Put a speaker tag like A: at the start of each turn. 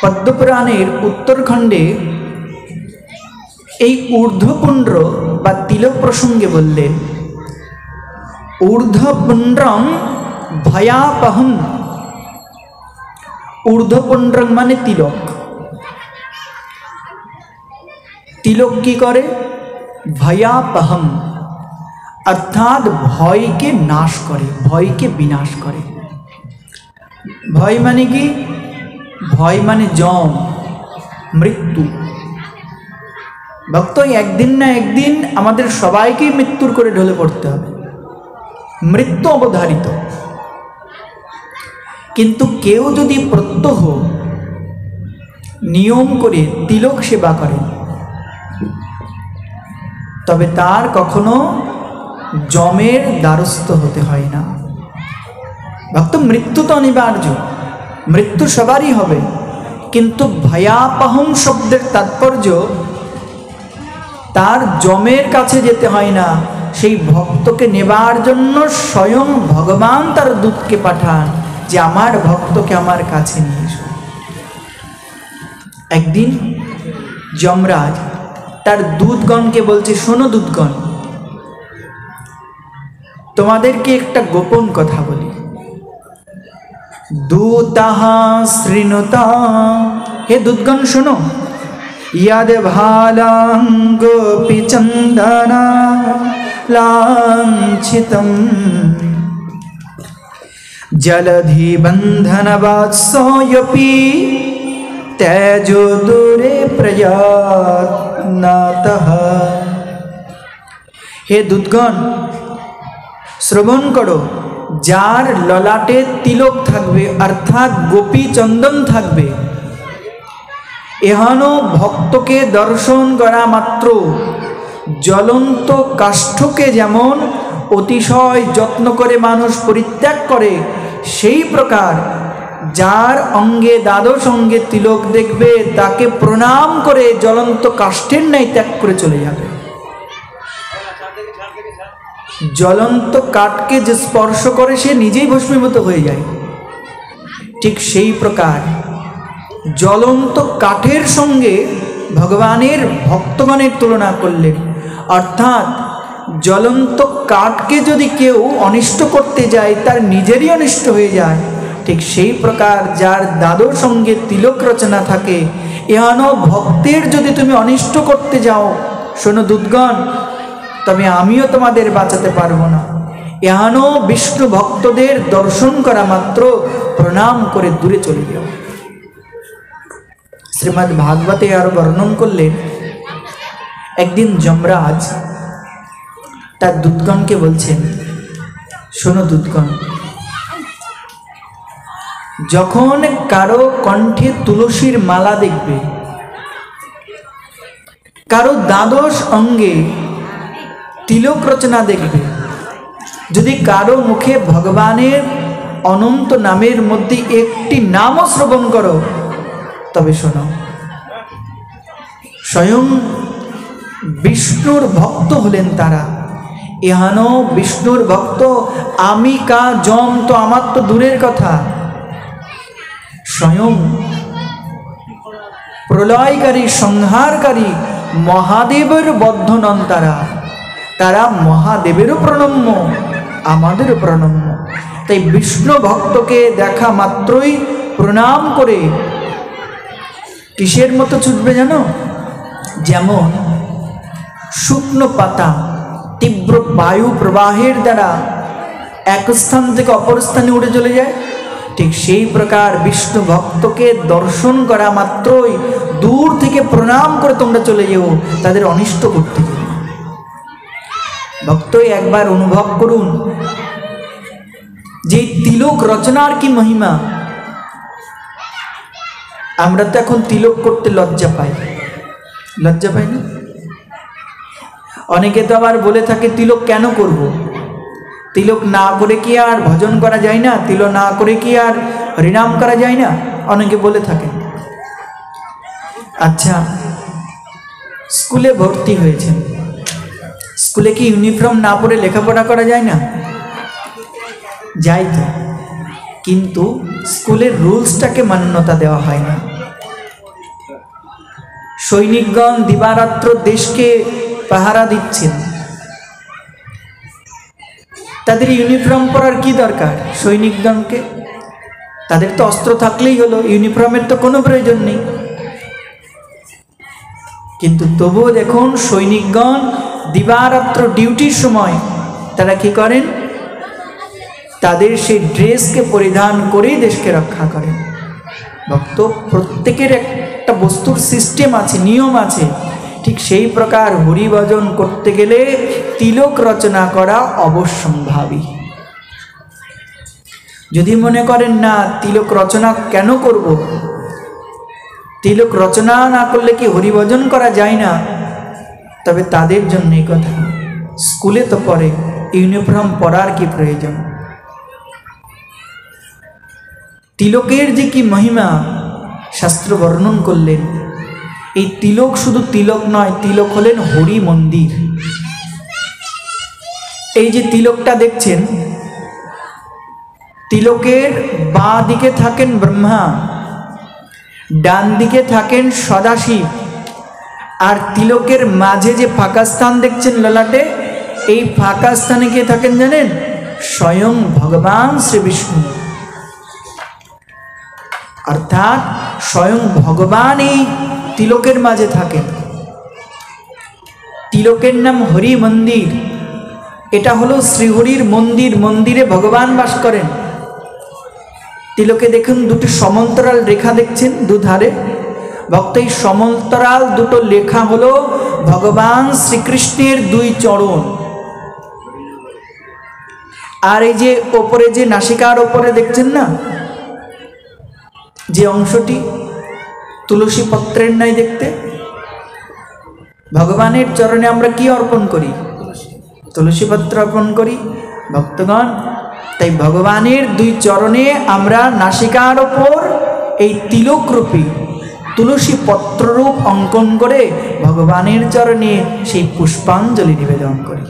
A: পদ্মপুরাণের উত্তরখণ্ডে এই ঊর্ধ্বপুণ্ড বা তিলক প্রসঙ্গে বললেন, ঊর্ধ্বপুণ্ড্রম ভয়াপহম। ঊর্ধ্বপুণ্ড্রম মানে তিলক। তিলক কি করে? ভয়াপহম, অর্থাৎ ভয়কে নাশ করে, ভয়কে বিনাশ করে। ভয় মানে কি? ভয় মানে যম, মৃত্যু। ভক্ত, একদিন না একদিন আমাদের সবাইকেই মৃত্যুর করে ঢলে পড়তে হবে, মৃত্যু অবধারিত। কিন্তু কেউ যদি প্রত্যহ নিয়ম করে তিলক সেবা করে, তবে তার কখনো যমের দ্বারস্থ হতে হয় না। ভক্ত, মৃত্যু তো অনিবার্য, মৃত্যু সবারই হবে, কিন্তু ভয়াপহম শব্দের তাৎপর্য তার যমের কাছে যেতে হয় না। সেই ভক্তকে নেবার জন্য স্বয়ং ভগবান তার দূতকে পাঠান যে আমার ভক্তকে আমার কাছে নিয়ে এসো। একদিন যমরাজ তার দূতগণকে বলছে, শোনো দূতগণ, তোমাদেরকে একটা গোপন কথা বলি। দূতাঃ শৃণুতা, হে দূতগণ শোনো। यद भालांगोपि चंदना लांछितम जलधि बंधन वात्सोऽपि तेजो दूरे प्रयातनातः। हे दूतगण, শ্রবণ করো, যার ললাটে তিলক থাকবে অর্থাৎ গোপী চন্দন থাকবে, এহানো ভক্তকে দর্শন করা মাত্র জ্বলন্ত কাষ্ঠকে যেমন অতিশয় যত্ন করে মানুষ পরিত্যাগ করে, সেই প্রকার যার অঙ্গে দ্বাদশ অঙ্গে তিলক দেখবে তাকে প্রণাম করে জ্বলন্ত কাষ্ঠের ন্যায় ত্যাগ করে চলে যাবে। জ্বলন্ত কাঠকে যে স্পর্শ করে সে নিজেই ভস্মীভূত হয়ে যায়। ঠিক সেই প্রকার জ্বলন্ত কাঠের সঙ্গে ভগবানের ভক্তগণের তুলনা করলেন। অর্থাৎ জ্বলন্ত কাঠকে যদি কেউ অনিষ্ট করতে যায় তার নিজেরই অনিষ্ট হয়ে যায়। ঠিক সেই প্রকার যার দ্বাদশ সঙ্গে তিলক রচনা থাকে, এহানো ভক্তের যদি তুমি অনিষ্ট করতে যাও, শোনো দূতগণ, তবে আমিও তোমাদের বাঁচাতে পারবো না। এহানো বিষ্ণু ভক্তদের দর্শন করা মাত্র প্রণাম করে দূরে চলে যাও। শ্রীমদ্ ভাগবতে আরো বর্ণন করলেন, একদিন যমরাজ তার দূতগণকে বলছেন, শোনো দূতগণ, যখন কারো কণ্ঠে তুলসীর মালা দেখবে, কারো দ্বাদশ অঙ্গে তিলক রচনা দেখবে, যদি কারো মুখে ভগবানের অনন্ত নামের মধ্যে একটি নামও শ্রবণ করো, তবে শোনো, স্বয়ং বিষ্ণুর ভক্ত হলেন তারা। এহানো বিষ্ণুর ভক্ত, আমি কা যম তো আমার তো দূরের কথা, স্বয়ং প্রলয়কারী সংহারকারী মহাদেবের বদ্ধ নন তারা। তারা মহাদেবেরও প্রণম্য, আমাদেরও প্রণম্য। তাই বিষ্ণু ভক্তকে দেখা মাত্রই প্রণাম করে কিসের মতো ছুটবে জানো? যেমন শুকনো পাতা তীব্র বায়ু প্রবাহের দ্বারা এক স্থান থেকে অপর স্থানে উড়ে চলে যায়, ঠিক সেই প্রকার বিষ্ণু ভক্তকে দর্শন করা মাত্রই দূর থেকে প্রণাম করে তোমরা চলে যেও, তাদের অনিষ্ট করতে। ভক্তই একবার অনুভব করুন যে তিলক রচনার কি মহিমা। আমরা তো এখন তিলক করতে লজ্জা পাই, লজ্জা পাই না? অনেকে তো আবার বলে থাকে, তিলক কেন করব? তিলক না করে কি আর ভজন করা যায় না? তিলক না করে কি আর হরিনাম করা যায় না? অনেকে বলে থাকে। আচ্ছা, স্কুলে ভর্তি হয়েছে, স্কুলে কি ইউনিফর্ম না পরে লেখাপড়া করা যায় না? যাই তো, কিন্তু স্কুলের রুলসটাকে মান্যতা দেওয়া হয় না। সৈনিকগণ দিবারাত্র দেশকে পাহারা দিচ্ছেন, তাদের ইউনিফর্ম পরার কি দরকার? সৈনিকগণকে তাদের তো অস্ত্র থাকলেই হলো, ইউনিফর্মের তো কোনো প্রয়োজন নেই। কিন্তু তবুও দেখুন সৈনিকগণ দিবারাত্র ডিউটির সময় তারা কি করেন? তাদের সেই ড্রেসকে পরিধান করেই দেশকে রক্ষা করেন। ভক্ত, প্রত্যেকের একটা বস্তুর সিস্টেম আছে, নিয়ম আছে। ঠিক সেই প্রকার হরিভজন করতে গেলে তিলক রচনা করা অবশ্যম্ভাবী। যদি মনে করেন না তিলক রচনা কেন করব, তিলক রচনা না করলে কি হরিভজন করা যায় না, তবে তাদের জন্য এই কথা। স্কুলে তো পরে ইউনিফর্ম পরার কি প্রয়োজন? তিলকের যে কি মহিমা শাস্ত্র বর্ণন করলেন। এই তিলক শুধু তিলক নয়, তিলক হলেন হরি মন্দির। এই যে তিলকটা দেখছেন, তিলকের বাঁ দিকে থাকেন ব্রহ্মা, ডান দিকে থাকেন সদাশিব, আর তিলকের মাঝে যে ফাঁকা স্থান দেখছেন ললাটে, এই ফাঁকা স্থানে কে থাকেন জানেন? স্বয়ং ভগবান শ্রী বিষ্ণু। অর্থাৎ স্বয়ং ভগবান এই তিলকের মাঝে থাকেন। তিলকের নাম হরি মন্দির। এটা হলো শ্রীহরির মন্দির, মন্দিরে ভগবান বাস করেন। তিলকে দেখুন দুটি সমান্তরাল রেখা দেখছেন দুধারে। ভক্ত, এই সমান্তরাল দুটো লেখা হলো ভগবান শ্রীকৃষ্ণের দুই চরণ। আর এই যে ওপরে যে নাসিকার ওপরে দেখছেন না যে অংশটি, তুলসী পত্রের ন্যায় দেখতে, ভগবানের চরণে আমরা কি অর্পণ করি? তুলসী পত্র অর্পণ করি। ভক্তগণ, তাই ভগবানের দুই চরণে আমরা নাসিকার ওপর এই তিলকরূপী তুলসী পত্ররূপ অঙ্কন করে ভগবানের চরণে সেই পুষ্পাঞ্জলি নিবেদন করি।